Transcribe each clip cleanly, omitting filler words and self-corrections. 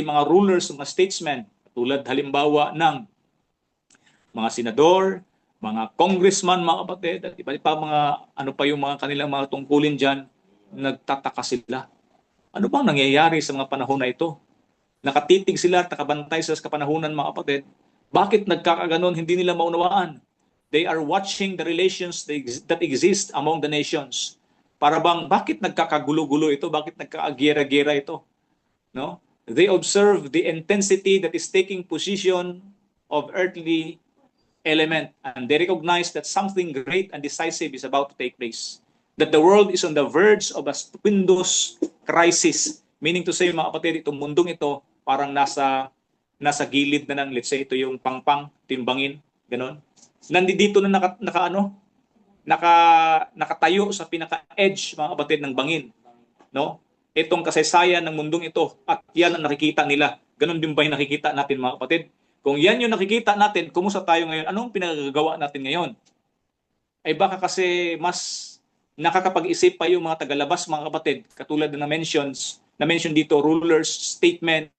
ating mga rulers, mga statesmen, tulad halimbawa ng mga senador, mga congressman, mga kapatid, at iba pa mga ano pa yung mga kanilang mga tungkulin dyan, nagtataka sila. Ano bang nangyayari sa mga panahon na ito? Nakatitig sila, nakabantay sila sa kapanahunan, mga kapatid. Bakit nagkakaganon? Hindi nila maunawaan. They are watching the relations that exist among the nations. Para bang, bakit nagkakagulo-gulo ito? Bakit nagkaagira-gira ito? No? They observe the intensity that is taking position of earthly element, and they recognize that something great and decisive is about to take place. That the world is on the verge of a stupendous crisis. Meaning to say, mga kapatid, itong mundong ito parang nasa gilid na ng, let's say, ito yung pangpang, timbangin, ganon. Nandito na nakatayo sa pinaka-edge, mga kapatid, ng bangin. No? Itong kasaysayan ng mundong ito, at yan ang nakikita nila. Ganon din ba yung nakikita natin, mga kapatid? Kung yan yung nakikita natin, kumusta tayo ngayon? Anong pinagagawa natin ngayon? Ay baka kasi mas nakakapag-isip pa yung mga tagalabas, mga kapatid, katulad na na-mention dito, rulers, statesmen,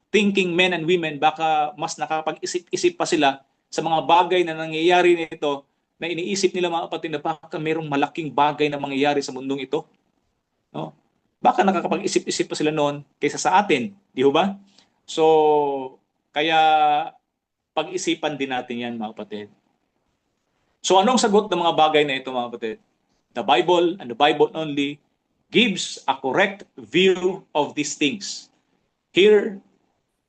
thinking men and women, baka mas nakakapag-isip pa sila sa mga bagay na nangyayari nito, na iniisip nila, mga kapatid, na baka mayroong malaking bagay na mangyayari sa mundong ito. No? Baka nakakapag-isip-isip pa sila noon kaysa sa atin, di ba? So, kaya pag-isipan din natin yan, mga kapatid. So anong sagot ng mga bagay na ito, mga kapatid? The Bible, and the Bible only, gives a correct view of these things. Here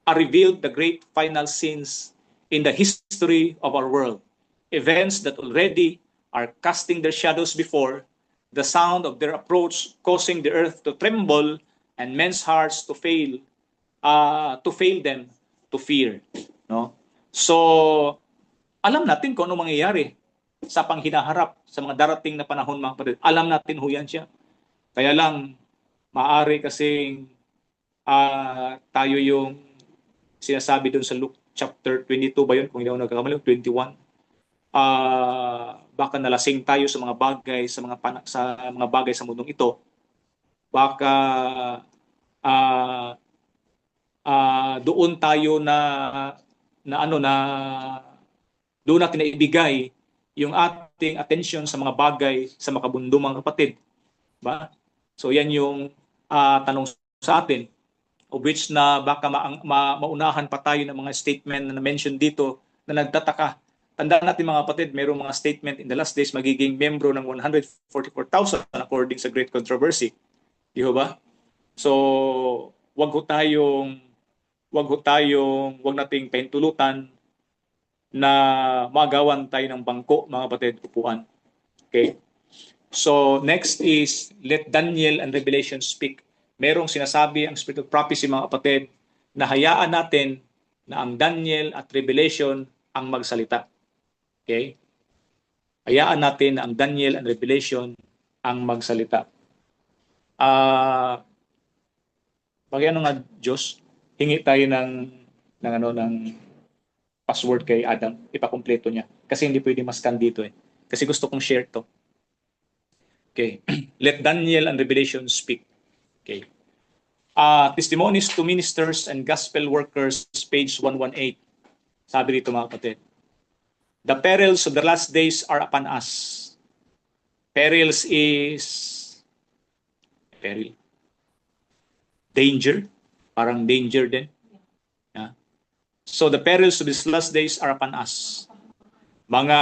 are revealed the great final scenes in the history of our world. Events that already are casting their shadows before, the sound of their approach causing the earth to tremble and men's hearts to fail them to fear. No? So, alam natin kung ano mangyayari sa panghinaharap sa mga darating na panahon, mga kapatid. Alam natin ho yan siya. Kaya lang, maaari kasing tayo yung sinasabi doon sa Luke chapter 22 ba yun? Kung hindi ako nagkakamali, 21. Baka nalasing tayo sa mga bagay, sa mga bagay sa mundong ito. Baka doon tayo doon natin naibigay yung ating attention sa mga bagay sa makabundo, mga kapatid. Ba? So yan yung tanong sa atin, of which na baka maunahan pa tayo ng mga statement na na-mention dito na nagtataka. Tandaan natin, mga kapatid, mayroong mga statement in the last days magiging membro ng 144,000 according sa Great Controversy. Di ba? So, wag nating paintulutan na magawan tayo ng bangko, mga kapatid, upuan. Okay? So, next is, let Daniel and Revelation speak. Merong sinasabi ang Spirit of Prophecy, mga kapatid, na hayaan natin na ang Daniel at Revelation ang magsalita. Okay? Hayaan natin na ang Daniel and Revelation ang magsalita. Ano nga, Diyos, hingi tayo ng password kay Adam, ipakompleto niya. Kasi hindi pwede mascan dito eh. Kasi gusto kong share to. Okay. Let Daniel and Revelation speak. Okay. Testimonies to Ministers and Gospel Workers, page 118. Sabi dito, mga kapatid. The perils of the last days are upon us. Perils is peril. Danger. Parang danger din. Yeah. So the perils of these last days are upon us. Mga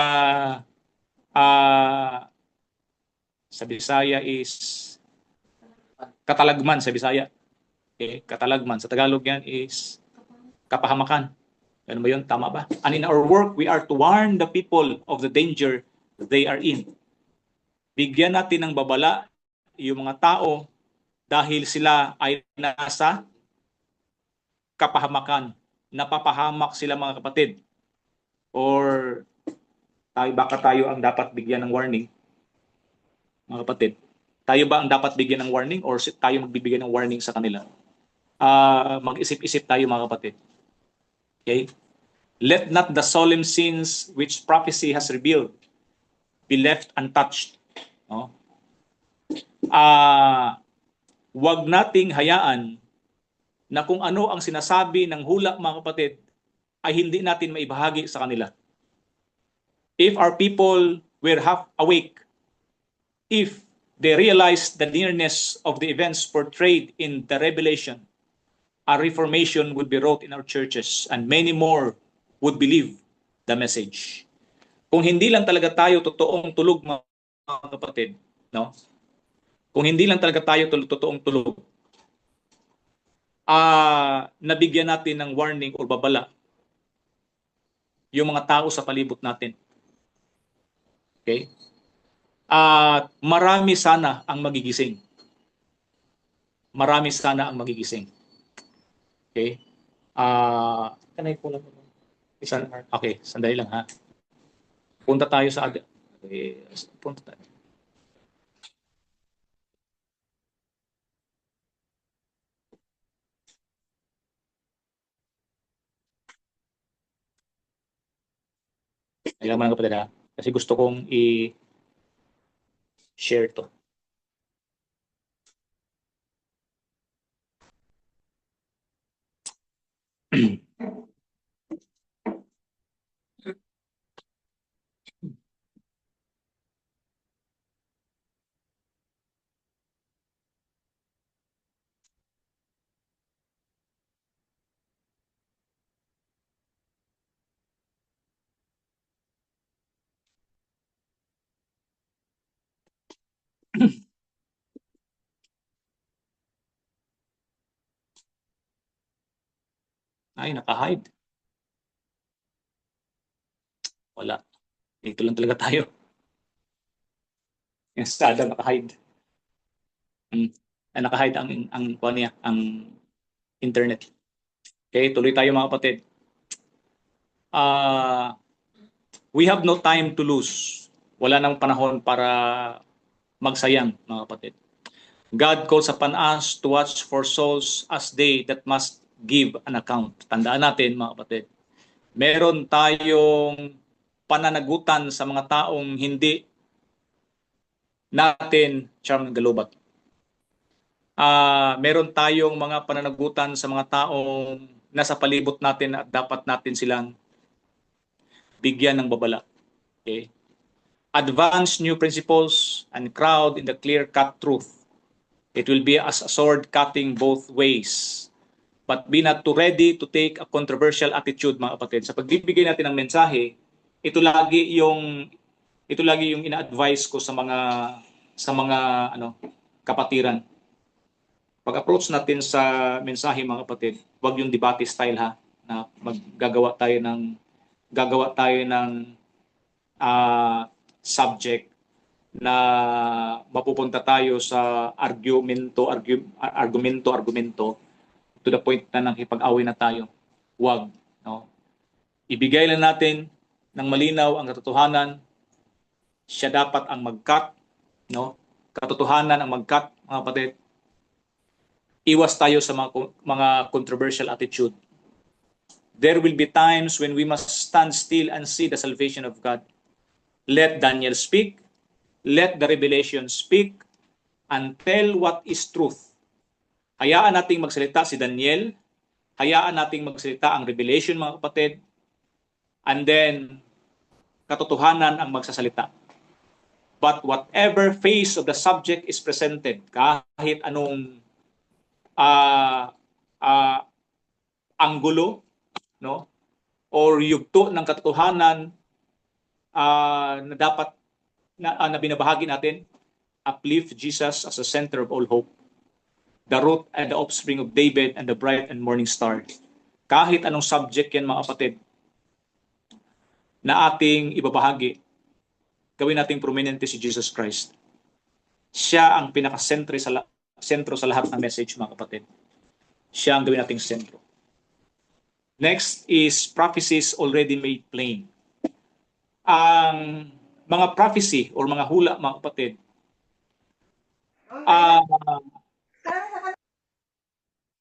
sa Bisaya is katalagman sa Bisaya. Okay, katalagman. Sa Tagalog yan is kapahamakan. Ano ba yun? Tama ba? And in our work, we are to warn the people of the danger they are in. Bigyan natin ng babala yung mga tao dahil sila ay nasa kapahamakan. Napapahamak sila, mga kapatid. Or baka tayo ang dapat bigyan ng warning, mga kapatid. Tayo ba ang dapat bigyan ng warning or tayo magbibigay ng warning sa kanila? Mag-isip-isip tayo, mga kapatid. Okay? Let not the solemn sins which prophecy has revealed be left untouched. No? Wag nating hayaan na kung ano ang sinasabi ng hula, mga kapatid, ay hindi natin maibahagi sa kanila. If our people were half awake, if they realized the nearness of the events portrayed in the Revelation, a reformation would be wrought in our churches and many more would believe the message. Kung hindi lang talaga tayo totoong tulog, mga kapatid, no? Kung hindi lang talaga tayo totoong tulog, nabigyan natin ng warning o babala yung mga tao sa palibot natin. Okay? At marami sana ang magigising. Marami sana ang magigising. Okay? Kanay po lang. Okay, sandali lang ha. Punta tayo sa punta tayo. Alam mo lang kapatid ha, kasi gusto kong i-share to. Ay, naka-hide. Wala. Dito lang talaga tayo. Yung sada naka-hide. Naka-hide ang internet. Okay, tuloy tayo mga kapatid. We have no time to lose. Wala nang panahon para magsayang, mga kapatid. God calls upon us to watch for souls as they that must give an account. Tandaan natin, mga kapatid. Meron tayong pananagutan sa mga taong hindi natin galubat. Meron tayong mga pananagutan sa mga taong nasa palibot natin at dapat natin silang bigyan ng babala. Okay? Advance new principles and crowd in the clear-cut truth. It will be as a sword cutting both ways. But be not too ready to take a controversial attitude, mga kapatid. Sa pagbibigay natin ng mensahe, ito lagi yung ina-advise ko sa mga kapatiran. Pag-approach natin sa mensahe, mga kapatid, huwag yung debate style ha, na gagawa tayo ng subject na mapupunta tayo sa argumento to the point na nakipag-away na tayo. Huwag, no? Ibigay lang natin ng malinaw ang katotohanan. Siya dapat ang mag-cut, no? Katotohanan ang mag-cut, mga kapatid. Iwas tayo sa mga controversial attitude. There will be times when we must stand still and see the salvation of God. Let Daniel speak. Let the revelation speak and tell what is truth. Hayaan nating magsalita si Daniel. Hayaan nating magsalita ang revelation, mga kapatid. And then, katotohanan ang magsasalita. But whatever phase of the subject is presented, kahit anong anggulo, no? Or yugto ng katotohanan na dapat na binabahagi natin, uplift Jesus as the center of all hope, the root and the offspring of David and the bright and morning star. Kahit anong subject yan, mga kapatid, na ating ibabahagi, gawin nating prominente si Jesus Christ. Siya ang pinaka-sentro sa lahat ng message, mga kapatid. Siya ang gawin nating sentro. Next is prophecies already made plain. Ang mga prophecy or mga hula, mga kapatid,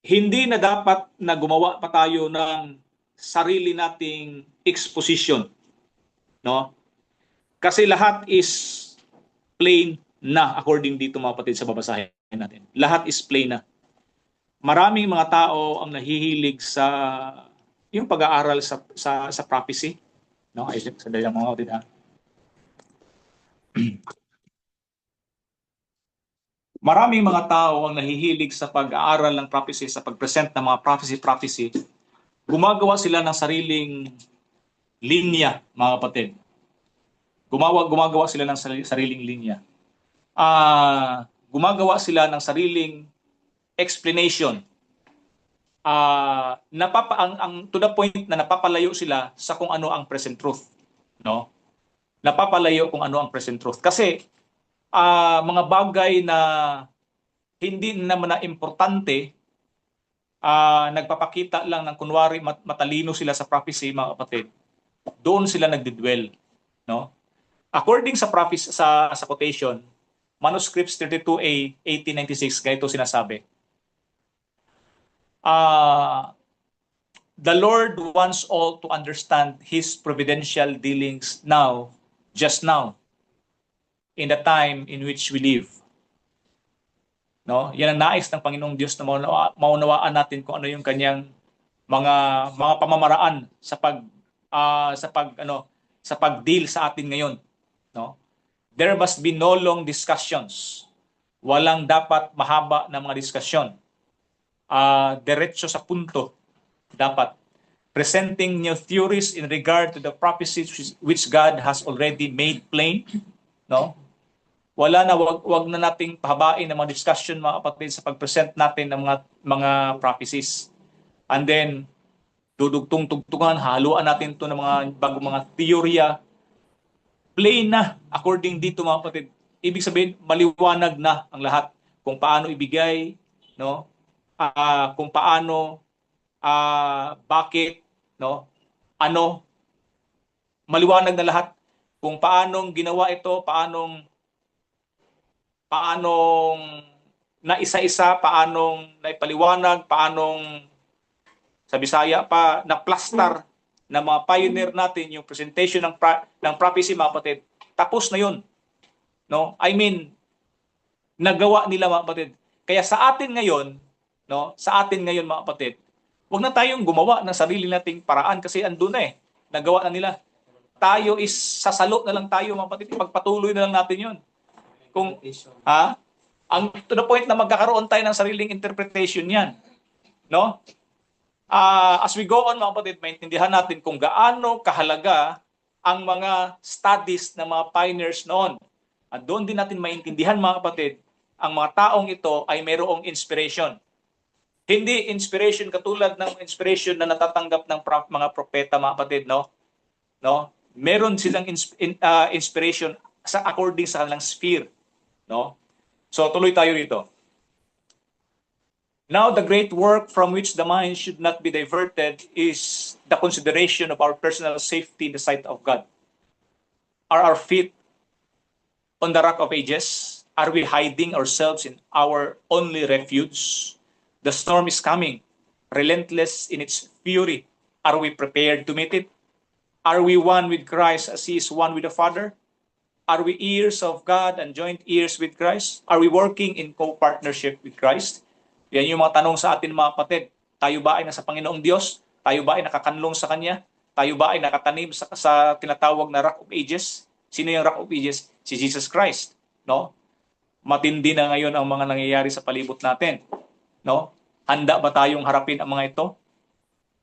hindi na dapat na gumawa pa tayo ng sarili nating exposition, no? Kasi lahat is plain na according dito, mga kapatid, sa babasahin natin. Lahat is plain na. Maraming mga tao ang nahihilig sa yung pag-aaral sa prophecy, no? Ay, sandali lang mga kapatid, ha? Maraming mga tao ang nahihilig sa pag-aaral ng prophecy, sa pag-present ng mga prophecy. Gumagawa sila ng sariling linya, mga kapatid. Gumagawa sila ng sariling linya. Gumagawa sila ng sariling explanation. To the point na napapalayo sila sa kung ano ang present truth, no? Napapalayo kung ano ang present truth kasi mga bagay na hindi naman na importante, nagpapakita lang ng kunwari matalino sila sa prophecy, mga kapatid. Doon sila nagdidwell, no? According sa prophecy, sa quotation, Manuscripts 32A 1896, ganito sinasabi. The Lord wants all to understand His providential dealings now, just now, in the time in which we live. No? Yan ang nais ng Panginoong Diyos na maunawaan natin kung ano yung kanyang mga pamamaraan sa pag-deal sa atin ngayon, no? There must be no long discussions. Walang dapat mahaba na mga diskusyon. Diretso sa punto dapat. Presenting new theories in regard to the prophecies which God has already made plain, no? Wag na nating pahabain ng mga discussion, mga kapatid, sa pag-present natin ng mga prophecies. And then dudugtong-tugtungan, haluan natin 'to ng mga bagong mga teorya. Plain na according dito, mga kapatid. Ibig sabihin, maliwanag na ang lahat kung paano ibigay, no? Kung paano, bakit, no? Ano, maliwanag na lahat kung paanong ginawa ito, paanong na isa-isa, paanong naipaliwanag, paanong sa Bisaya pa na plaster ng mga pioneer natin yung presentation ng prophecy, mga kapatid. Tapos na 'yun. No? I mean, nagawa nila, mga kapatid. Kaya sa atin ngayon, no? Sa atin ngayon, mga kapatid, wag na tayong gumawa ng sarili nating paraan kasi andun na eh. Nagawa na nila. Tayo is sasalo na lang tayo, mga kapatid. Ipagpatuloy na lang natin 'yun. Kung ang to the point na magkakaroon tayo ng sariling interpretation niyan, no? As we go on, mga kapatid, maintindihan natin kung gaano kahalaga ang mga studies ng mga pioneers noon. At doon din natin maintindihan, mga kapatid, ang mga taong ito ay mayroong inspiration. Hindi inspiration katulad ng inspiration na natatanggap ng mga propeta, mga kapatid, no? No? Meron silang inspiration according sa kanilang sphere, no? So tuloy tayo dito. Now, the great work from which the mind should not be diverted is the consideration of our personal safety in the sight of God. Are our feet on the rock of ages? Are we hiding ourselves in our only refuge? The storm is coming, relentless in its fury. Are we prepared to meet it? Are we one with Christ as He is one with the Father? Are we heirs of God and joint heirs with Christ? Are we working in co-partnership with Christ? Yan yung mga tanong sa atin, mga kapatid. Tayo ba ay nasa Panginoong Diyos? Tayo ba ay nakakanlong sa Kanya? Tayo ba ay nakatanim sa tinatawag na Rock of Ages? Sino yung Rock of Ages? Si Jesus Christ, no? Matindi na ngayon ang mga nangyayari sa palibot natin, no? Handa ba tayong harapin ang mga ito?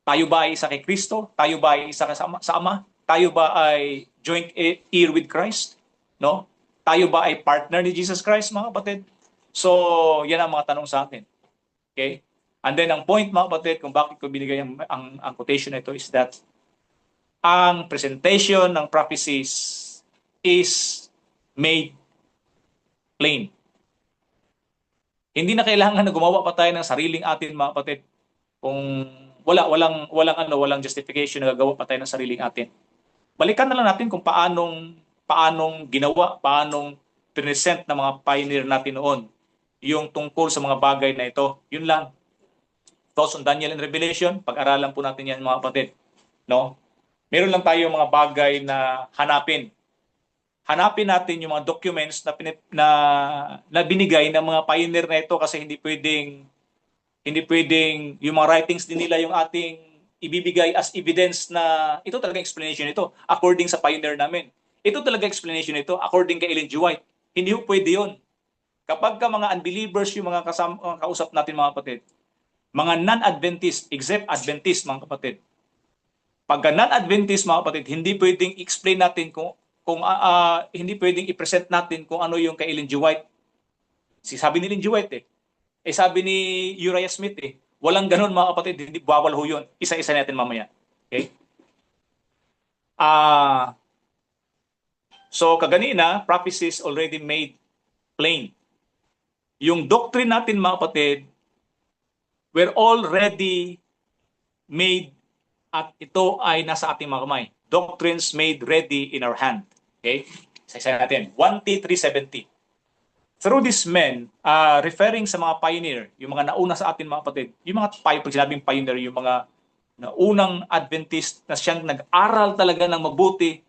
Tayo ba ay isa kay Kristo? Tayo ba ay isa sa Ama? Tayo ba ay joint heir with Christ? No? Tayo ba ay partner ni Jesus Christ, mga kapatid? So, yan ang mga tanong sa atin. Okay? And then, ang point, mga kapatid, kung bakit ko binigay ang quotation na ito is that ang presentation ng prophecies is made plain. Hindi na kailangan na gumawa pa tayo ng sariling atin, mga kapatid. Kung walang justification na gagawa pa tayo ng sariling atin. Balikan na lang natin kung paanong ginawa, paanong present ng mga pioneer natin noon yung tungkol sa mga bagay na ito. Yun lang. Thoughts on Daniel and Revelation, pag-aralan po natin yan, mga kapatid. No? Meron lang tayo mga bagay na hanapin. Hanapin natin yung mga documents na binigay ng mga pioneer na ito kasi hindi pwedeng Hindi pwedeng yung mga writings din nila yung ating ibibigay as evidence na ito talaga explanation ito according sa pioneer namin. Ito talaga explanation ito according kay Ellen G. White. Hindi po pwede yun. Kapag ka mga unbelievers yung mga kausap natin mga kapatid, mga non-Adventist, except Adventist mga kapatid, pagka non-Adventist mga kapatid, hindi pwedeng explain natin kung hindi pwedeng i-present natin kung ano yung kay Ellen G. White. Sabi ni Ellen G. White sabi ni Uriah Smith walang ganun mga kapatid, hindi bawal ho yun. Isa-isa natin mamaya. Okay? So kaganina, prophecies already made plain. Yung doctrine natin mga kapatid, were already made at ito ay nasa ating mga kamay. Doctrines made ready in our hand. Okay? Isa-isa natin. 1T 370. Through these men, referring sa mga pioneer, yung mga nauna sa atin mga kapatid, yung mga pag sinabing pioneer, yung mga naunang Adventist na siyang nag-aral talaga ng mabuti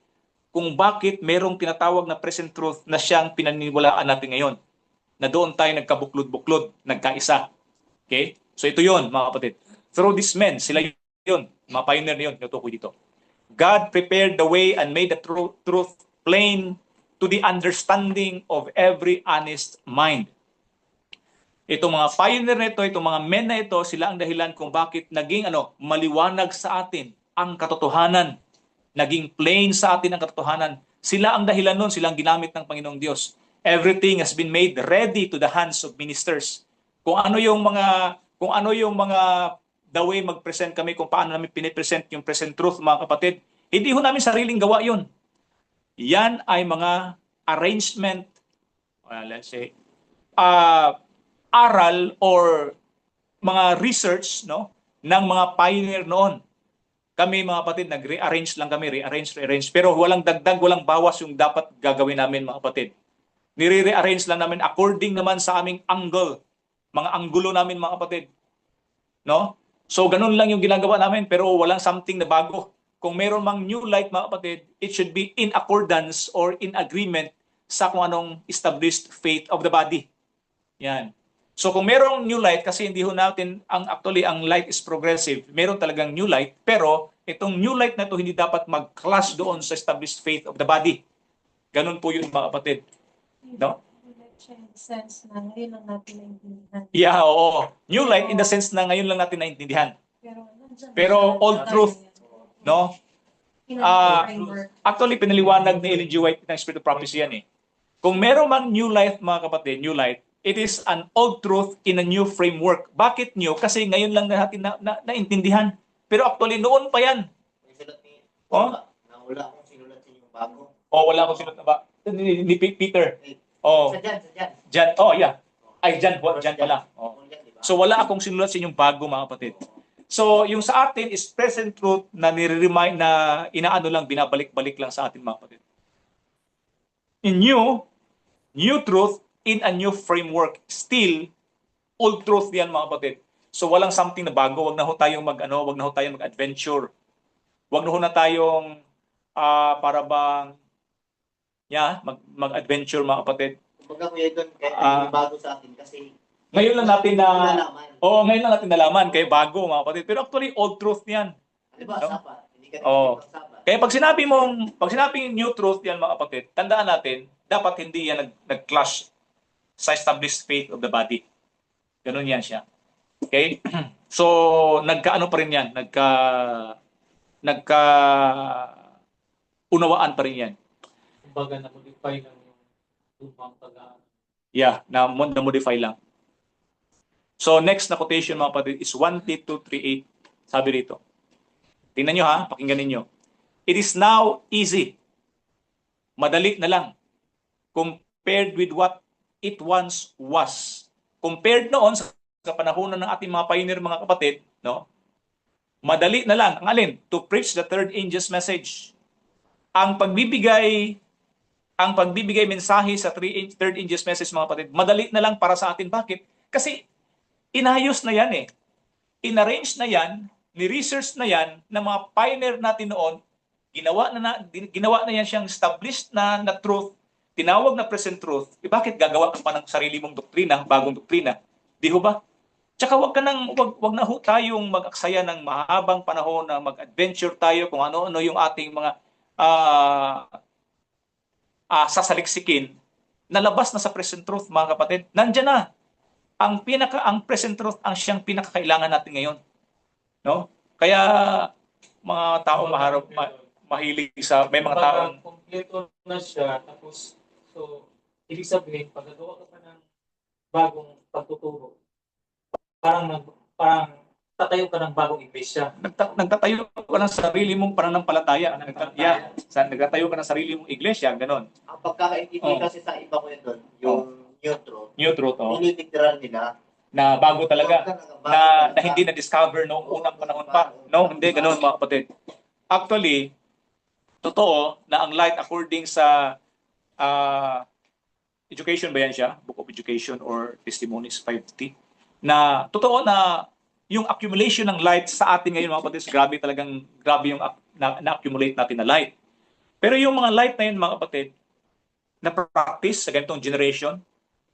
kung bakit merong tinatawag na present truth na siyang pinaniniwalaan natin ngayon. Na doon tayo nagkabuklod-buklod, nagkaisa. Okay? So ito yon mga kapatid. Through these men, sila yun, mga pioneer na yun, tinutukoy dito. God prepared the way and made the truth plain to the understanding of every honest mind. Itong mga pioneer na ito, itong mga men na ito, sila ang dahilan kung bakit naging maliwanag sa atin ang katotohanan. Naging plain sa atin ang katotohanan. Sila ang dahilan nun, sila ang ginamit ng Panginoong Diyos. Everything has been made ready to the hands of ministers. Kung ano yung mga the way mag-present kami, kung paano namin pinipresent yung present truth, mga kapatid, hindi ho namin sariling gawa yun. Yan ay mga arrangement, let's say, aral or mga research ng mga pioneer noon. Kami mga kapatid, nag-rearrange lang kami, rearrange. Pero walang dagdag, walang bawas yung dapat gagawin namin mga kapatid. Nire-rearrange lang namin according naman sa aming angle, mga anggulo namin mga kapatid. No? So ganun lang yung ginagawa namin pero walang something na bago. Kung meron mang new light mga kapatid, it should be in accordance or in agreement sa kung anong established faith of the body. Yan. So kung merong new light, kasi hindi ho natin, actually ang light is progressive, meron talagang new light, pero itong new light na ito hindi dapat mag-clash doon sa established faith of the body. Ganun po yun mga kapatid. No? Sense na ngayon lang natin naintindihan. Yeah, oo. New light in the sense na ngayon lang natin naintindihan. Pero old truth, no? Actually, pinaliwanag ni Ellen G. White ng Spirit of Prophecy yan Kung meron mang new light, mga kapatid, new light, it is an old truth in a new framework. Bakit new? Kasi ngayon lang natin naintindihan. Pero actually, noon pa yan. Wala akong sinulat yung bago. Wala akong sinulat na ba? Ni Peter. Sa Jan. Yeah. Ay, Jan pala. So, wala akong sinulat sa inyong bago, mga kapatid. So, yung sa atin is present truth na nire-remind na inaano lang, binabalik-balik lang sa atin, mga kapatid. In new truth in a new framework. Still, old truth yan, mga kapatid. So, walang something na bago. Wag na ho tayong mag-adventure. Wag na ho na tayong para bang mag-adventure, mga kapatid. Kumbaga kuya doon, kaya bago sa atin kasi ngayon lang natin ngayon lang natin nalaman kaya bago mga kapatid. Pero actually old truth 'yan. Diba, sapa? Hindi ka sapa. Kaya pag sinabing new truth 'yan mga kapatid, tandaan natin, dapat hindi yan nag-clash sa established faith of the body. Ganun yan siya. Okay? So nagkaano pa rin 'yan, nagka unawaan pa rin 'yan. Kumbaga na-modify lang yung lumang pag-aaral. Yeah, na-modify lang. So next na quotation mga kapatid is 1 Tito 3:8. Sabi rito. Tingnan nyo pakinggan niyo. It is now easy. Madali na lang compared with what it once was. Compared noon sa panahonan ng ating mga pioneer mga kapatid, no? Madali na lang ang alin to preach the third angel's message. Ang pagbibigay mensahe sa third angel's message mga kapatid, madali na lang para sa atin. Bakit? Kasi inayos na yan inarrange na yan, ni-research na yan ng mga pioneer natin noon, ginawa na yan siyang established na truth, tinawag na present truth. Bakit gagawa ka pa ng sarili mong doktrina, bagong doktrina? Di ho ba? Tsaka wag na ho tayong mag-aksaya ng mahabang panahon na mag-adventure tayo kung ano-ano yung ating mga ah, sasaliksikin na labas na sa present truth, mga kapatid. Nandiyan na. Ang present truth ang siyang pinakakailangan natin ngayon, no? Kaya mga tao mahilig sa may mga taong Kompleto na siya, tapos, so, ibig sabihin, pag nagawa ka pa ng bagong pagtuturo, parang tatayo ka ng bagong iglesia. nagtatayo ka ng sarili mong pananampalataya. Nagtatayo ka ng sarili mong iglesia, ganon. Ang pagkakaintindi kasi sa iba ko yun doon, yung New truth, nililiteral nila. na bago talaga, Bago na hindi na-discover noong unang panahon pa. No, hindi, ganon mga kapatid. Actually, totoo na ang light according sa education ba yan siya? Book of Education or Testimonies 550? Na totoo na yung accumulation ng light sa atin ngayon mga kapatid, grabe yung na-accumulate natin na light. Pero yung mga light na yun mga kapatid, na practice sa ganitong generation,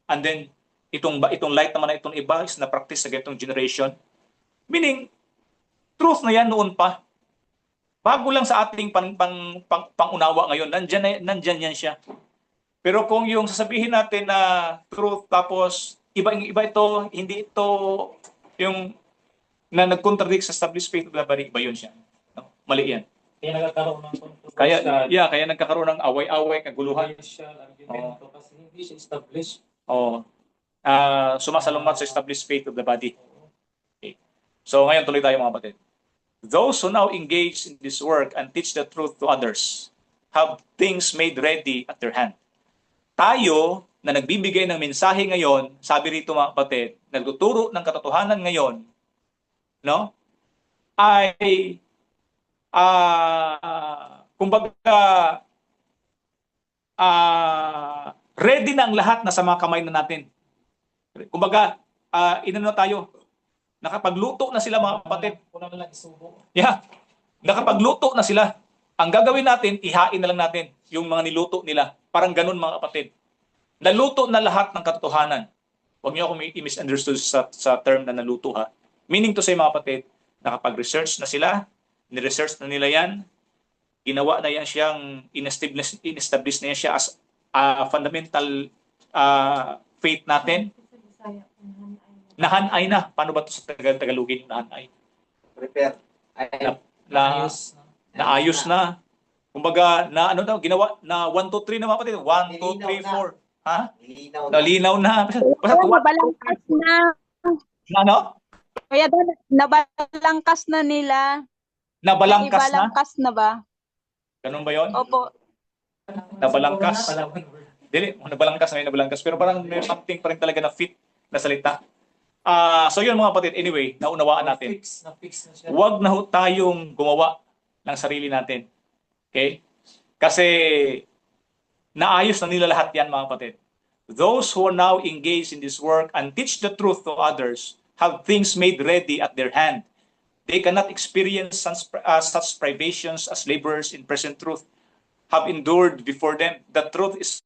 and then itong light naman na itong iba is na practice sa ganitong generation, meaning truth na yan noon pa. Bago lang sa ating pangunawa ngayon, nandyan yan siya. Pero kung yung sasabihin natin na truth tapos iba ito, hindi ito yung na nag-contradict sa established faith of the body, iba yun siya. No? Mali yan. Kaya nagkakaroon ng controversial. Kaya nagkakaroon ng away-away, kaguluhan. Argumento kasi hindi siya established. Sumasalungat sa established faith of the body. Okay. So ngayon tuloy tayo mga kapatid. Those who now engage in this work and teach the truth to others have things made ready at their hand. Tayo na nagbibigay ng mensahe ngayon, sabi rito mga kapatid, nagtuturo ng katotohanan ngayon, no? Ay kumbaga ready na ang lahat na sa mga kamay na natin. Kumbaga, inano tayo, nakapagluto na sila mga kapatid. Una na lang isubo. Yeah, nakapagluto na sila. Ang gagawin natin, ihain na lang natin yung mga niluto nila. Parang ganun mga kapatid. Naluto na lahat ng katotohanan. Huwag niyo ako i-misunderstood sa term na naluto ha. Meaning to say mga kapatid, nakapag-research na sila, ni-research na nila yan, ginawa na yan siyang, in-establish na yan siya as fundamental faith natin. Nahanay na. Paano ba ito sa Tagalogin? Nahanay. Prepare. Naayos na. Kumbaga, ginawa na 1, 2, 3 na mga kapatid. 1, 2, 3, 4. Ha? Nalinaw na. Basta Nabalangkas na. Ano? Kaya doon, nabalangkas na nila. Nabalangkas na? Ibalangkas na ba? Ganun ba yon? Opo. Nabalangkas? Dili, nabalangkas na nabalangkas. Pero parang may something pa rin talaga na fit na salita. So yun mga kapatid, anyway, naunawaan natin. Na-fix na siya. Huwag na ho tayong gumawa ng sarili natin. Okay? Kasi naayos na nila lahat yan mga kapatid. Those who are now engaged in this work and teach the truth to others have things made ready at their hand. They cannot experience such privations as laborers in present truth have endured before them. The truth is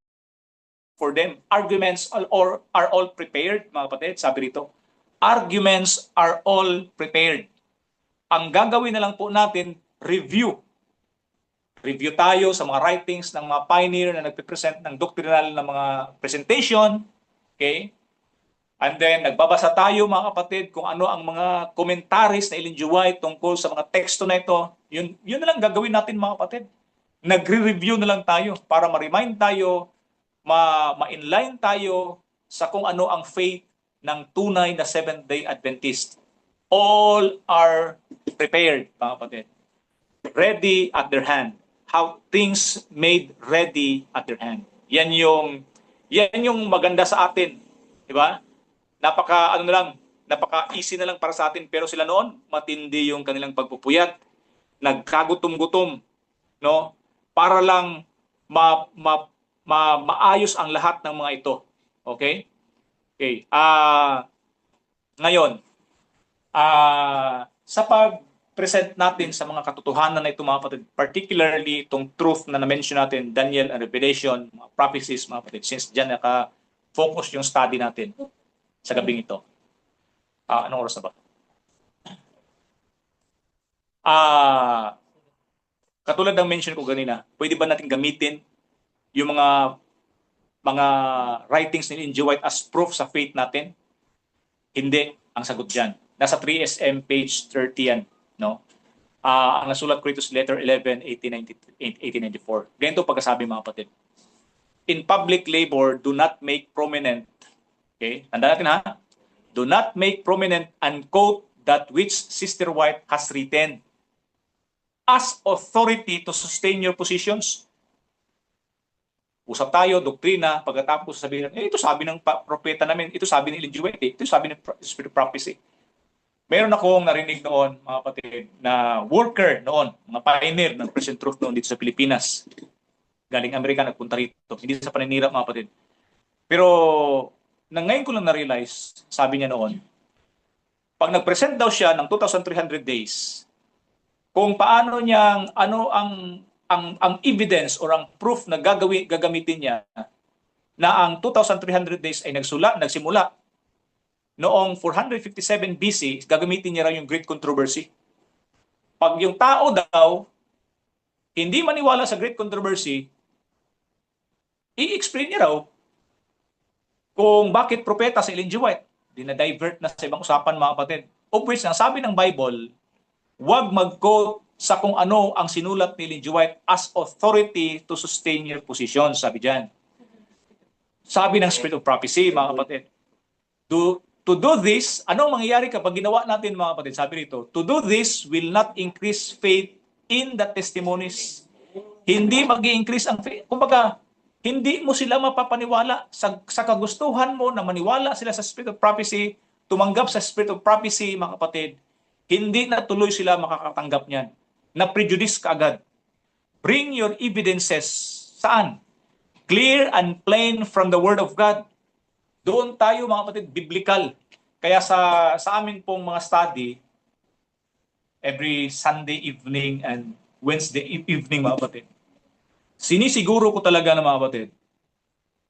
for them. Arguments are all prepared, mga kapatid. Sabi rito, arguments are all prepared. Ang gagawin na lang po natin, review. Review tayo sa mga writings ng mga pioneer na nagpe-present ng doctrinal na mga presentation. Okay? And then, nagbabasa tayo mga kapatid kung ano ang mga commentaries na Ellen G. White tungkol sa mga teksto na ito. Yun na lang gagawin natin mga kapatid. Nagre-review na lang tayo para ma-remind tayo, ma-inline tayo sa kung ano ang faith ng tunay na Seventh-day Adventist. All are prepared, mga kapatid. Ready at their hand. How things made ready at their hand. Yan yung maganda sa atin, di ba? Napaka-easy na lang para sa atin, pero sila noon matindi yung kanilang pagpupuyat, nagkagutom-gutom, no? Para lang maayos ang lahat ng mga ito. Okay? Okay. Ngayon, sa pag-present natin sa mga katotohanan na ito mga kapatid, particularly itong truth na na-mention natin, Daniel and Revelation, mga prophecies mga kapatid, since dyan naka-focus yung study natin sa gabing ito. Anong oras na ba? Ah, katulad ng mention ko kanina, pwede ba natin gamitin yung mga writings ni Ellen G. White as proof sa faith natin? Hindi ang sagot diyan. Nasa 3SM page 30 yan, no? Ang nasulat ko ito sa letter 11, 1894. Ganito pagkasabi mga kapatid. In public labor, do not make prominent, okay? Tanda natin ha? Do not make prominent and quote that which Sister White has written as authority to sustain your positions. Usap tayo, doktrina, pagkatapos sabihin, ito sabi ng propeta namin, ito sabi ni Ellen G. White, ito sabi ng Spirit of Prophecy. Meron akong narinig noon, mga kapatid, na worker noon, mga pioneer ng Present Truth noon dito sa Pilipinas. Galing Amerika, nagpunta rito. Hindi sa paninira, mga kapatid. Pero, ngayon ko lang na-realize, sabi niya noon, pag nag-present daw siya ng 2,300 days, kung paano niyang, ano ang evidence or ang proof na gagamitin niya na ang 2,300 days ay nagsimula noong 457 BC, gagamitin niya raw yung Great Controversy. Pag yung tao daw hindi maniwala sa Great Controversy, i-explain niya raw kung bakit propeta si Ellen G. White. Dinadivert na sa ibang usapan, mga kapatid. Of which, ang sabi ng Bible, huwag mag-quote sa kung ano ang sinulat ni Ellen G. White as authority to sustain your position, sabi dyan. Sabi ng Spirit of Prophecy, mga kapatid. To do this, anong mangyayari kapag ginawa natin, mga kapatid? Sabi rito, to do this will not increase faith in the testimonies. Hindi mag-i-increase ang faith. Kumbaga, hindi mo sila mapapaniwala sa kagustuhan mo na maniwala sila sa Spirit of Prophecy, tumanggap sa Spirit of Prophecy, mga kapatid. Hindi na tuloy sila makakatanggap niyan. Na-prejudice ka agad. Bring your evidences. Saan? Clear and plain from the Word of God. Doon tayo, mga kapatid, biblical. Kaya sa amin pong mga study, every Sunday evening and Wednesday evening, mga kapatid, sinisiguro ko talaga na, mga kapatid,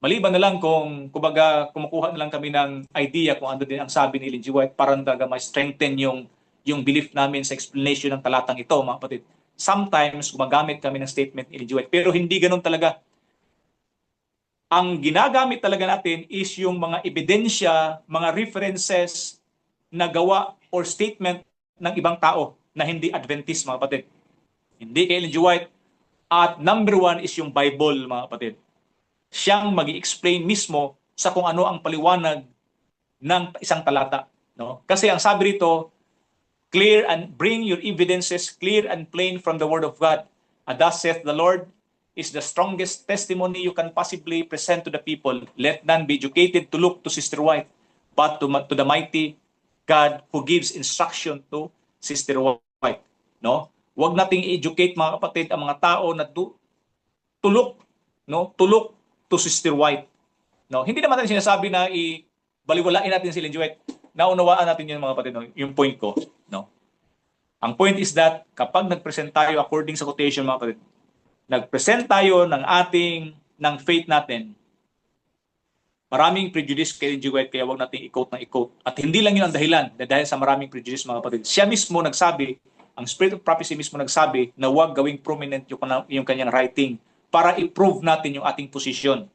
maliban na lang kung, kumbaga, kumukuha na lang kami ng idea kung ano din ang sabi ni Ellen G. White para talaga ma-strengthen yung belief namin sa explanation ng talatang ito, mga kapatid. Sometimes, gumagamit kami ng statement ni Ellen G. White, pero hindi ganun talaga. Ang ginagamit talaga natin is yung mga ebidensya, mga references na gawa or statement ng ibang tao na hindi Adventist, mga kapatid. Hindi kay Ellen G. White. At number one is yung Bible, mga kapatid. Siyang mag-i-explain mismo sa kung ano ang paliwanag ng isang talata. No? Kasi ang sabi rito, clear and bring your evidences clear and plain from the Word of God. And thus saith the Lord, is the strongest testimony you can possibly present to the people. Let none be educated to look to Sister White, but to the mighty God who gives instruction to Sister White. No? Huwag nating i-educate, mga kapatid, ang mga tao na tulok to Sister White. No? Hindi naman natin sinasabi na baliwalain natin si Ellen G. White. Naunawaan natin yun, mga kapatid, no? Yung point ko. No? Ang point is that kapag nag-present tayo according sa quotation, mga kapatid, nag-present tayo ng faith natin, maraming prejudice kay Ellen G. White, kaya huwag natin i-quote na i-quote. At hindi lang yun ang dahilan, dahil sa maraming prejudice, mga kapatid. Siya mismo nagsabi, ang Spirit of Prophecy mismo nagsabi na huwag gawing prominent yung kanyang writing para i-prove natin yung ating position.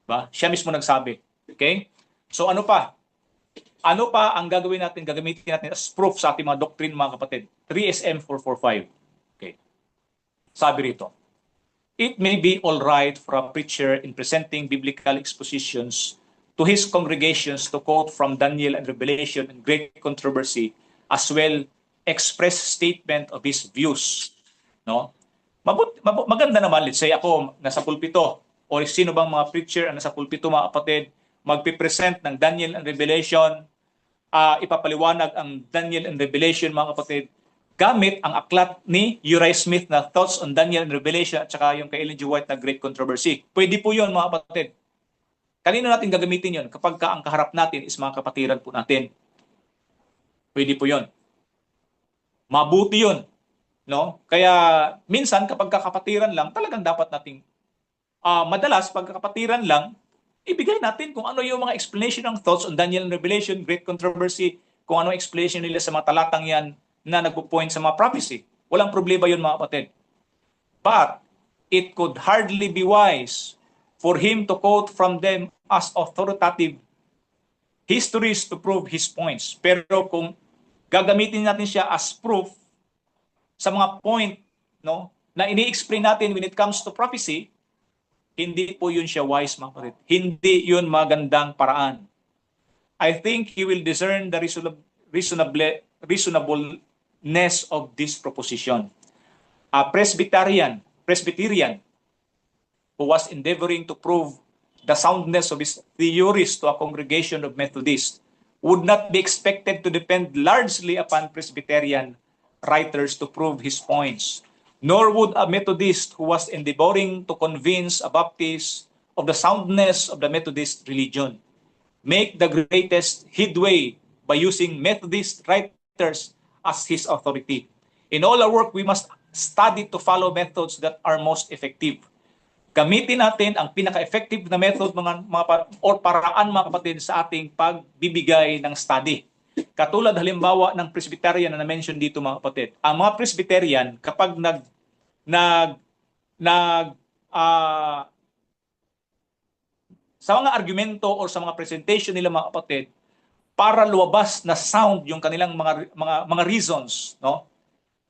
Ba? Siya mismo nagsabi. Okay? So ano pa? Ano pa ang gagawin natin, gagamitin natin as proof sa ating mga doctrine, mga kapatid? 3SM 445. Okay. Sabi rito, it may be all right for a preacher in presenting biblical expositions to his congregations to quote from Daniel and Revelation and Great Controversy, as well express statement of his views. No? Maganda naman, let's say ako nasa pulpito, o sino bang mga preacher ang nasa pulpito, mga kapatid, magpipresent ng Daniel and Revelation, ipapaliwanag ang Daniel and Revelation, mga kapatid, gamit ang aklat ni Uriah Smith na Thoughts on Daniel and Revelation at saka yung kay Ellen G. White na Great Controversy. Pwede po yun, mga kapatid. Kanino natin gagamitin yun? Kapag ang kaharap natin is mga kapatiran po natin. Pwede po yun. Mabuti yun. No? Kaya minsan kapag kakapatiran lang, talagang dapat nating madalas pag kakapatiran lang, ibigay natin kung ano yung mga explanation ng Thoughts on Daniel and Revelation, Great Controversy, kung ano explanation nila sa mga talatang yan na nagpo-point sa mga prophecy. Walang problema yun mga kapatid. But it could hardly be wise for him to quote from them as authoritative histories to prove his points. Pero kung gagamitin natin siya as proof sa mga point, no, na ini-explain natin when it comes to prophecy, hindi po yun siya wise, mga kapatid. Hindi yun magandang paraan. I think he will discern the reasonableness of this proposition. A Presbyterian who was endeavoring to prove the soundness of his theories to a congregation of Methodists would not be expected to depend largely upon Presbyterian writers to prove his points. Nor would a Methodist who was endeavoring to convince a Baptist of the soundness of the Methodist religion make the greatest headway by using Methodist writers as his authority. In all our work, we must study to follow methods that are most effective. Gamitin natin ang pinaka-effective na method or paraan, mga kapatid, sa ating pagbibigay ng study. Katulad halimbawa ng Presbyterian na na-mention dito, mga kapatid. Ang mga Presbyterian, kapag sa mga argumento o sa mga presentation nila, mga kapatid, para luwabas na sound yung kanilang mga reasons, no?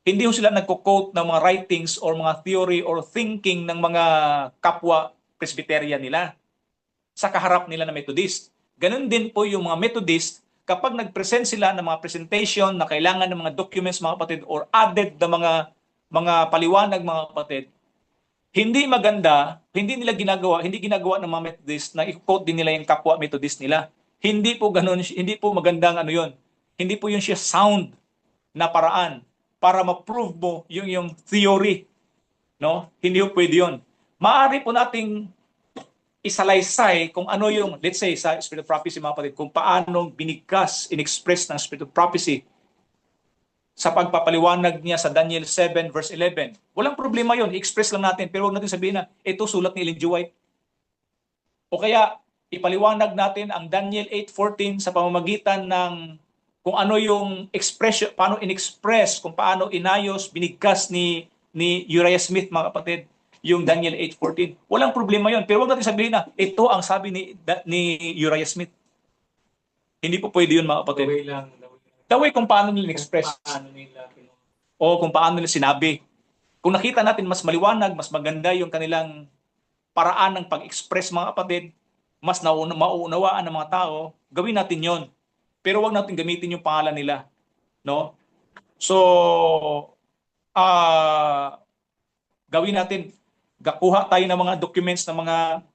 Hindi ho sila nagko-quote ng mga writings or mga theory or thinking ng mga kapwa Presbyterian nila sa kaharap nila na Methodist. Ganun din po yung mga Methodist, kapag nag-present sila ng mga presentation na kailangan ng mga documents, mga kapatid, or added na mga paliwanag, mga kapatid, hindi maganda, hindi ginagawa ng mga Methodist na i-quote din nila yung kapwa Methodist nila. Hindi po ganun, hindi po magandang yun. Hindi po yun siya sound na paraan para ma-prove mo yung theory. No? Hindi po pwede yun. Maaari po nating isalaysay kung ano yung, let's say, sa Spirit of Prophecy, mga kapatid, kung paano binigkas, in-express ng Spirit of Prophecy sa pagpapaliwanag niya sa Daniel 7 verse 11. Walang problema yun, i-express lang natin, pero huwag natin sabihin na ito sulat ni Ellen G. White. O kaya ipaliwanag natin ang Daniel 8:14 sa pamamagitan ng kung ano yung expression, paano in-express, kung paano inayos, binigkas ni Uriah Smith, mga kapatid, yung Daniel 8:14. Walang problema yun, pero huwag natin sabihin na ito ang sabi ni Uriah Smith. Hindi po pwede yun, mga kapatid. The way kung paano nila express o kung paano nila sinabi. Kung nakita natin mas maliwanag, mas maganda yung kanilang paraan ng pag-express, mga kapatid, mas mauunawaan ng mga tao, gawin natin yon. Pero wag natin gamitin yung pangalan nila, no? So gawin natin, kuha tayo ng mga documents ng mga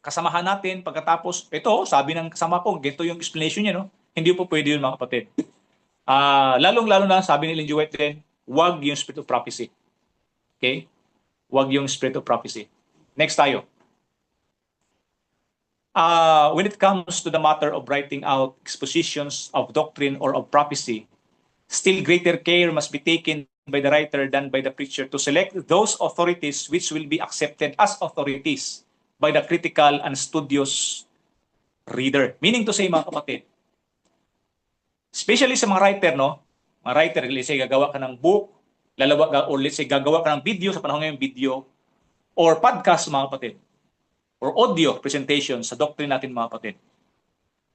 kasamahan natin, pagkatapos ito, sabi ng kasama ko, ganito yung explanation niya, no? Hindi po pwede yun, mga kapatid. Lalong-lalo na, sabi ni Ellen G. White din, wag yung Spirit of Prophecy. Okay? Wag yung Spirit of Prophecy. Next tayo. When it comes to the matter of writing out expositions of doctrine or of prophecy, still greater care must be taken by the writer than by the preacher to select those authorities which will be accepted as authorities by the critical and studious reader. Meaning to say, mga kapatid, especially sa mga writer, no? Mga writer, let's say, gagawa ka ng book, or let's say, gagawa ka ng video, sa panahon ngayon, video, or podcast, mga kapatid, or audio presentation sa doctrine natin, mga kapatid.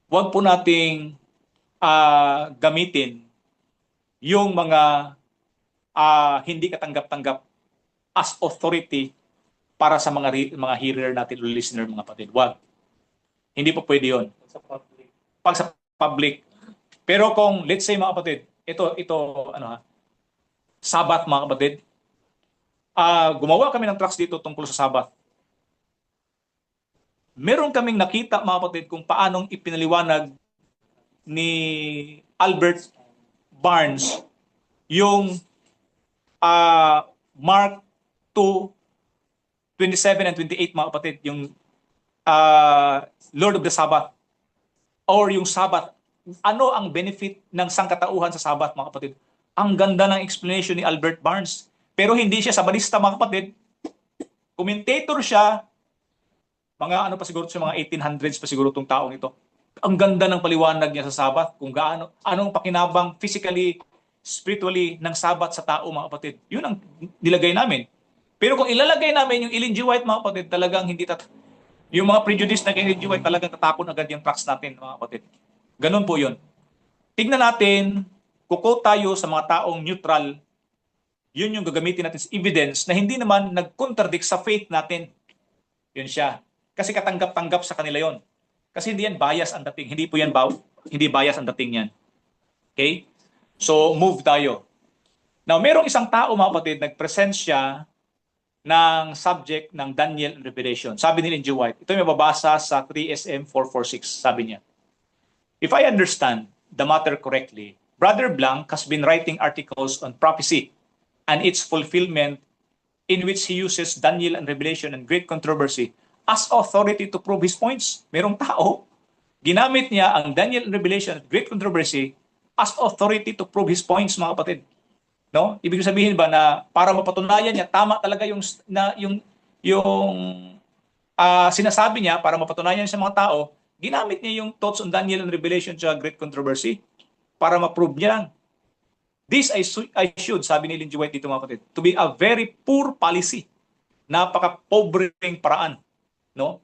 Huwag po nating gamitin yung mga hindi katanggap-tanggap as authority para sa mga hearer natin o listener, mga kapatid. Huwag. Hindi po pwede yun. Pag sa public. Pero kung, let's say, mga kapatid, ito, Sabbath, mga kapatid, gumawa kami ng tracts dito tungkol sa Sabbath. Meron kaming nakita, mga kapatid, kung paanong ipinaliwanag ni Albert Barnes yung Mark 2:27 and 28, mga kapatid, yung Lord of the Sabbath, or yung Sabbath. Ano ang benefit ng sangkatauhan sa Sabbath, mga kapatid? Ang ganda ng explanation ni Albert Barnes. Pero hindi siya sabalista, mga kapatid. Commentator siya, mga pa siguro sa mga 1800s pa siguro itong taong ito. ang ganda ng paliwanag niya sa Sabat, kung anong pakinabang physically, spiritually ng Sabat sa tao, mga kapatid. Yun ang nilagay namin. Pero kung ilalagay namin yung Ellen G. White, mga kapatid, talagang hindi yung mga prejudice na kay Ellen G. White, talagang tatapon agad yung tracks natin, mga kapatid. Ganun po yun. Tignan natin, kuko tayo sa mga taong neutral, yun yung gagamitin natin sa evidence na hindi naman nag-contradict sa faith natin. Yun siya. Kasi katanggap-tanggap sa kanila yon. Kasi hindi yan bias ang dating. Hindi po yan hindi bias ang dating yan. Okay? So, move tayo. Now, merong isang tao, mga kapatid, nag-present siya ng subject ng Daniel and Revelation. Sabi ni Ellen G. White, ito may mababasa sa 3SM 446. Sabi niya, if I understand the matter correctly, Brother Blanc has been writing articles on prophecy and its fulfillment in which he uses Daniel and Revelation and great controversy as authority to prove his points. Merong tao, ginamit niya ang Daniel and Revelation and great controversy as authority to prove his points, mga kapatid. No? Ibig sabihin ba na para mapatunayan niya tama talaga yung sinasabi niya, para mapatunayan sa mga tao, ginamit niya yung thoughts on Daniel and Revelation sa great controversy para ma-prove niya lang. This I should, sabi ni Ellen G. White dito, mga kapatid, to be a very poor policy. Napaka-pobreng paraan. No?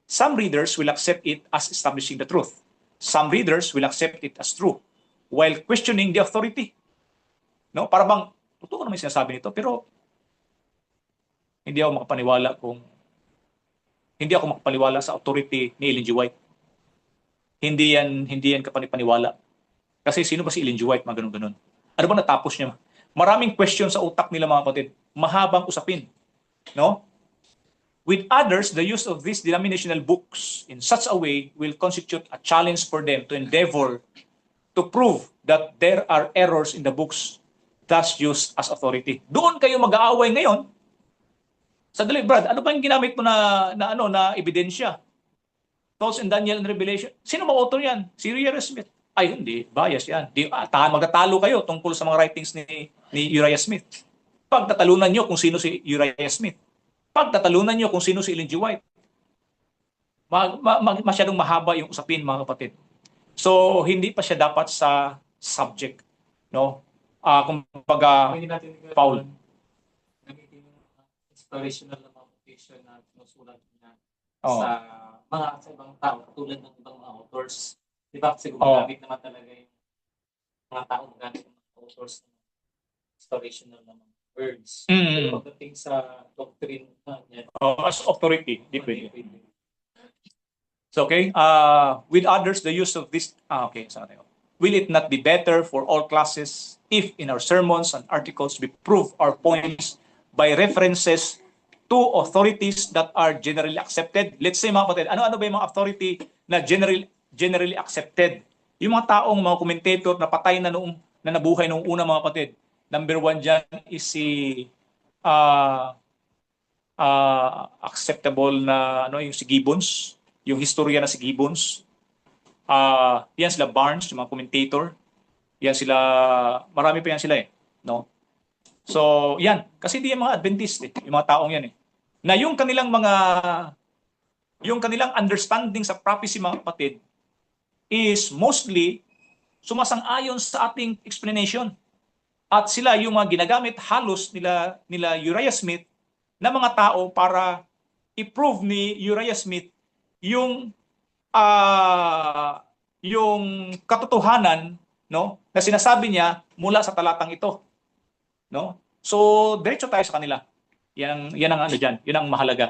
Some readers will accept it as establishing the truth. Some readers will accept it as true while questioning the authority. No? Para bang, totoo naman sinasabi nito, pero hindi ako makapaniwala sa authority ni Ellen G. White. Hindi yan kapanipaniwala. Kasi sino ba si Ellen G. White, mga ganun-ganun? Ano ba natapos niya? Maraming question sa utak nila, mga kapatid. Mahabang usapin. No? With others, the use of these denominational books in such a way will constitute a challenge for them to endeavor to prove that there are errors in the books thus used as authority. Doon kayo mag-aaway ngayon. Sadali, Brad, ano ba yung ginamit mo na ebidensya? Thoughts in Daniel and Revelation. Sino ba author yan? Si Uriah Smith. Ay, hindi. Bias yan. Magtatalo kayo tungkol sa mga writings ni Uriah Smith. Pagtatalunan nyo kung sino si Uriah Smith. Pagtatalunan nyo kung sino si Ellen G. White. Masyadong mahaba yung usapin, mga kapatid. So, hindi pa siya dapat sa subject. No? Kumbaga, Hindi natin Paul. gamitin yung inspirational na mga quotation na sinusulat niya Oh. sa ibang tao, tulad ng ibang mga authors. Di ba? Kasi Oh. gumagamit naman talaga yung mga tao gumagamit ng mga authors ng inspirational na mga words. Pero pagdating sa doctrine niya, As authority, di pwede. So, okay. With others, the use of this... okay. Sorry. Will it not be better for all classes if in our sermons and articles we prove our points by references to authorities that are generally accepted? Let's say, mga kapatid, ano ba yung mga authority na generally accepted? Yung mga taong, mga commentator na patay na nabuhay noong una, mga kapatid. Number one dyan is si acceptable na yung si Gibbons, yung historia na si Gibbons. Yan sila Barnes, yung mga commentator. Yan sila, marami pa yan sila no? So, yan. Kasi di yung mga Adventist yung mga taong yan na yung kanilang understanding sa prophecy, mga kapatid, is mostly sumasang-ayon sa ating explanation. At sila yung mga ginagamit halos nila Uriah Smith na mga tao para i-prove ni Uriah Smith yung katotohanan, no, na sinasabi niya mula sa talatang ito, no? So diretso tayo sa kanila. Yan ang diyan, yun ang mahalaga.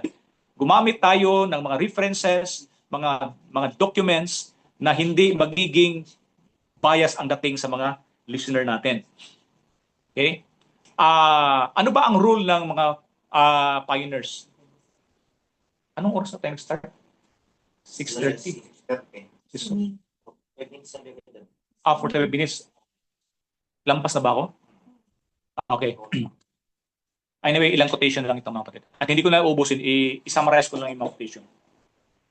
Gumamit tayo ng mga references, mga documents na hindi magiging bias ang dating sa mga listener natin. Okay? Ano ba ang rule ng mga pioneers? Anong oras na tayo start? 6:30. 47 minutes. Lampas na ba ako? Okay. Anyway, ilang quotation lang ito, mga kapatid. At hindi ko na uubusin, i-summarize ko lang yung mga quotation.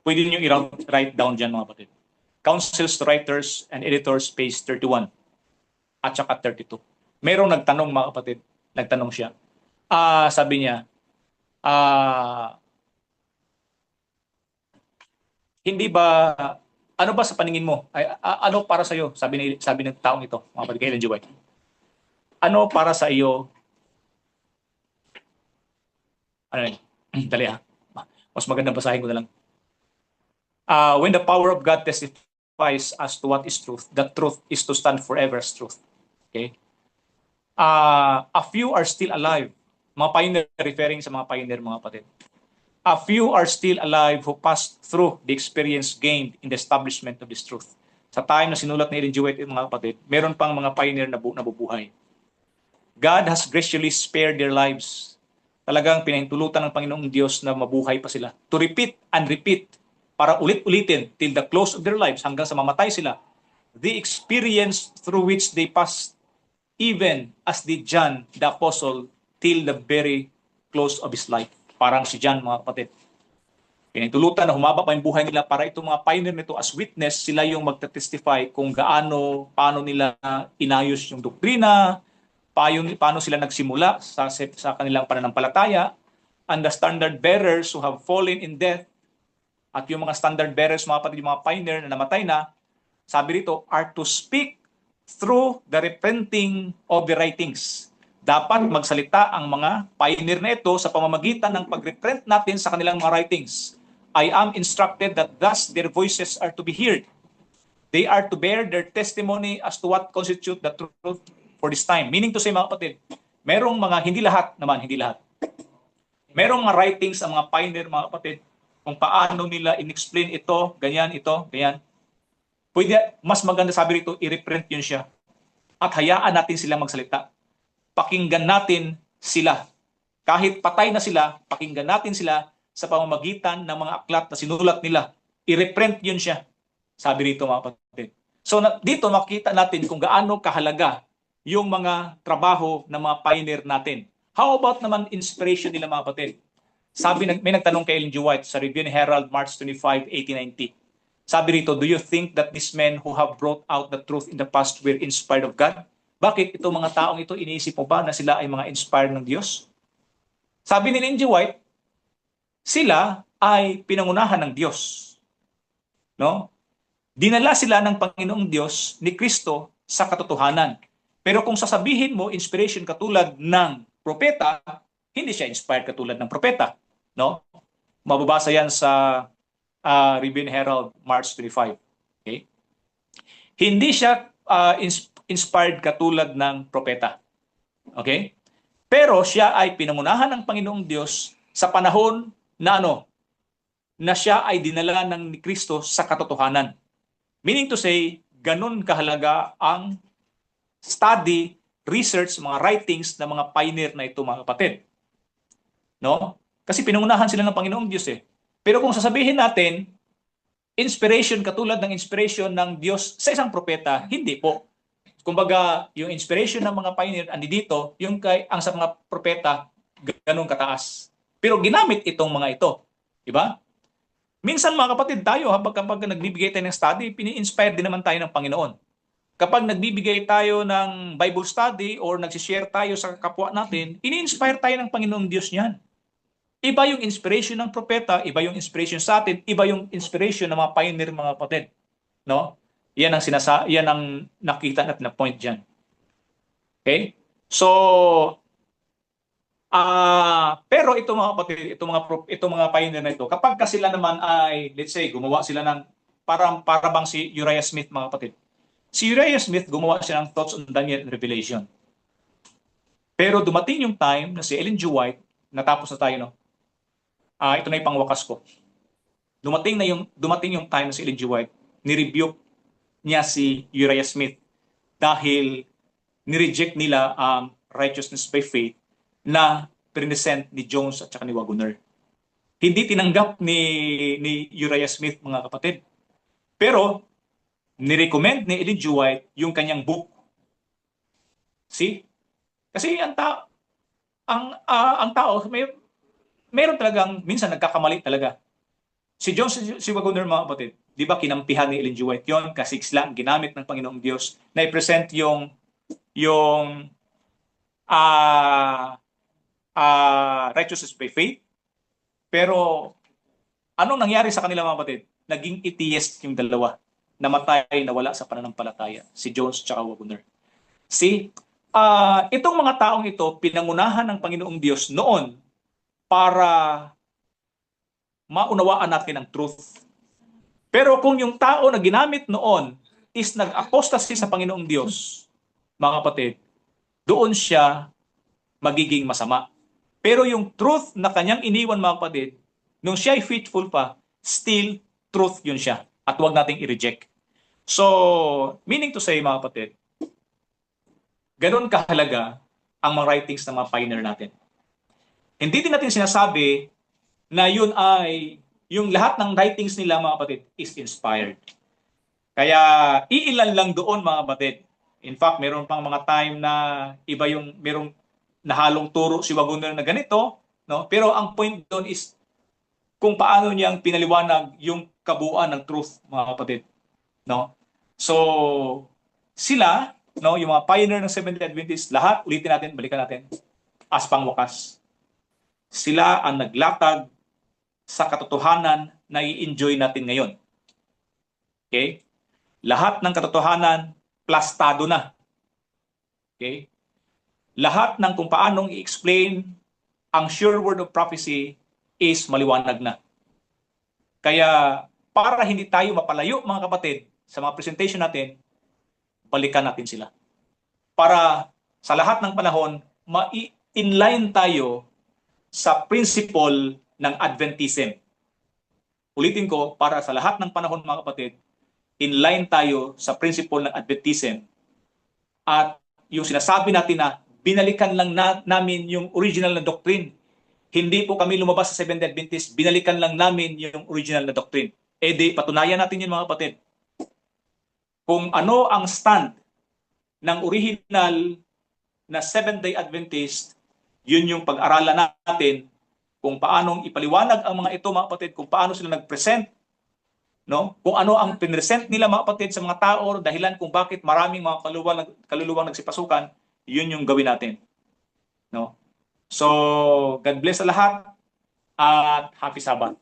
Pwede niyo i-write down dyan, mga kapatid. Counsels to Writers and Editors, page 31 at saka 32. Merong nagtanong, mga kapatid. Nagtanong siya. Sabi niya, hindi ba ano ba sa paningin mo? Ano para sa iyo? Sabi ng taong ito, mga kapatid, kay Ellen G. White. Ano para sa iyo? Ano yun? Dali ha. Mas magandang basahin ko na lang. When the power of God testifies as to what is truth, that truth is to stand forever as truth. Okay? A few are still alive. Mga pioneer, referring sa mga pioneer, mga kapatid. A few are still alive who passed through the experience gained in the establishment of this truth. Sa time na sinulat ni Ellen G. White, mga kapatid, meron pang mga pioneer na nabubuhay. God has graciously spared their lives. Talagang pinahintulutan ng Panginoong Diyos na mabuhay pa sila. To repeat and repeat, para ulit-ulitin till the close of their lives, hanggang sa mamatay sila. The experience through which they passed, even as did John the Apostle, till the very close of his life. Parang si John, mga kapatid. Pinahintulutan na humaba pa yung buhay nila para itong mga pioneer nito as witness, sila yung magta-testify kung paano nila inayos yung doktrina, paano sila nagsimula sa kanilang pananampalataya, and the standard bearers who have fallen in death, at yung mga standard bearers, mga kapatid, yung mga pioneer na namatay na, sabi rito, are to speak through the reprinting of the writings. Dapat magsalita ang mga pioneer na ito sa pamamagitan ng pag-reprint natin sa kanilang mga writings. I am instructed that thus their voices are to be heard. They are to bear their testimony as to what constitute the truth for this time. Meaning to say, mga kapatid, merong mga, hindi lahat, merong mga writings ang mga pioneer, mga kapatid, kung paano nila in-explain ito, ganyan. Pwede, mas maganda sabi rito, i-reprint yun siya. At hayaan natin silang magsalita. Pakinggan natin sila. Kahit patay na sila, pakinggan natin sila sa pamamagitan ng mga aklat na sinulat nila. I-reprint yun siya. Sabi rito, mga kapatid. So dito makita natin kung gaano kahalaga yung mga trabaho ng mga pioneer natin. How about naman inspiration nila, mga kapatid? May nagtanong kay Ellen G. White sa Review and Herald, March 25, 1890. Sabi rito, do you think that these men who have brought out the truth in the past were inspired of God? Bakit itong mga taong ito, iniisip mo ba na sila ay mga inspired ng Diyos? Sabi ni Ellen G. White, sila ay pinangunahan ng Diyos. No? Dinala sila ng Panginoong Diyos ni Kristo sa katotohanan. Pero kung sasabihin mo, inspiration katulad ng propeta, hindi siya inspired katulad ng propeta. No? Mababasa yan sa Review and Herald, March 25. Okay? Hindi siya inspired katulad ng propeta. Okay? Pero siya ay pinangunahan ng Panginoong Diyos sa panahon na na siya ay dinala ng ni Kristo sa katotohanan. Meaning to say, ganun kahalaga ang study, research, mga writings ng mga pioneer na ito, mga kapatid. No? Kasi pinangunahan sila ng Panginoong Diyos eh. Pero kung sasabihin natin, inspiration katulad ng inspiration ng Diyos sa isang propeta, hindi po. Kumbaga, yung inspiration ng mga pioneer andi dito, yung ang sa mga propeta, ganun kataas. Pero ginamit itong mga ito. Diba? Minsan, mga kapatid, tayo, kapag nagbibigay tayo ng study, pini-inspire din naman tayo ng Panginoon. Kapag nagbibigay tayo ng Bible study or nagsishare tayo sa kapwa natin, ini-inspire tayo ng Panginoong Diyos niyan. Iba yung inspiration ng propeta, iba yung inspiration sa atin, iba yung inspiration ng mga pioneer, mga kapatid. No? Yan ang nakita natin na point diyan. Okay? So pero ito, mga kapatid, ito mga pioneer na ito, kapag sila naman ay, let's say, gumawa sila ng para bang si Uriah Smith, mga kapatid. Si Uriah Smith gumawa siya ng Thoughts on Daniel and Revelation. Pero dumating yung time na si Ellen G. White, natapos na tayo, no? Ito na yung pangwakas ko. Dumating yung time na si Ellen G. White, ni-rebuke niya si Uriah Smith dahil ni-reject nila ang righteousness by faith na present ni Jones at saka ni Wagoner. Hindi tinanggap ni Uriah Smith, mga kapatid. Pero ni-recommend ni Ellen G. White yung kanyang book. See? Kasi ang tao meron talagang minsan nagkakamali talaga. Si Jones, si Wagoner, mga kapatid, di ba kinampihan ni Ellen G. White yun kasi lang ginamit ng Panginoong Diyos na i-present yung righteousness by faith. Pero anong nangyari sa kanila, mga kapatid? Naging atheist yung dalawa. namatay na wala sa pananampalataya, si Jones tsaka Wagner. See, itong mga taong ito, pinangunahan ng Panginoong Diyos noon para maunawaan natin ang truth. Pero kung yung tao na ginamit noon is nag-apostasy sa Panginoong Diyos, mga kapatid, doon siya magiging masama. Pero yung truth na kanyang iniwan, mga kapatid, nung siya ay faithful pa, still truth yun siya. At huwag nating i-reject. So, meaning to say, mga kapatid, ganoon kahalaga ang mga writings ng mga pioneer natin. Hindi din natin sinasabi na yun ay, yung lahat ng writings nila, mga kapatid, is inspired. Kaya, iilan lang doon, mga kapatid. In fact, meron pang mga time na iba yung, merong nahalong turo si Wagner na ganito, no? Pero ang point doon is kung paano niyang pinaliwanag yung kabuuan ng truth, mga kapatid, no? So, sila, no, yung mga pioneer ng Seventh-day Adventist, lahat, ulitin natin, balikan natin, as pangwakas. Sila ang naglatag sa katotohanan na i-enjoy natin ngayon. Okay? Lahat ng katotohanan, plastado na. Okay? Lahat ng kung paanong i-explain ang sure word of prophecy is maliwanag na. Kaya, para hindi tayo mapalayo, mga kapatid, sa mga presentation natin, balikan natin sila. Para sa lahat ng panahon, ma-inline tayo sa principle ng Adventism. Ulitin ko, para sa lahat ng panahon, mga kapatid, inline tayo sa principle ng Adventism. At yung sinasabi natin na binalikan lang namin yung original na doctrine. Hindi po kami lumabas sa Seventh-day Adventist, binalikan lang namin yung original na doctrine. Eh di, patunayan natin yun, mga kapatid. Kung ano ang stand ng original na Seventh-day Adventist, yun yung pag-aralan natin kung paanong ipaliwanag ang mga ito, mga kapatid, kung paano sila nag-present, no? Kung ano ang pinresent nila, mga kapatid, sa mga tao, dahilan kung bakit maraming mga kaluluwang nagsipasukan, yun yung gawin natin. No? So, God bless sa lahat at happy Sabbath.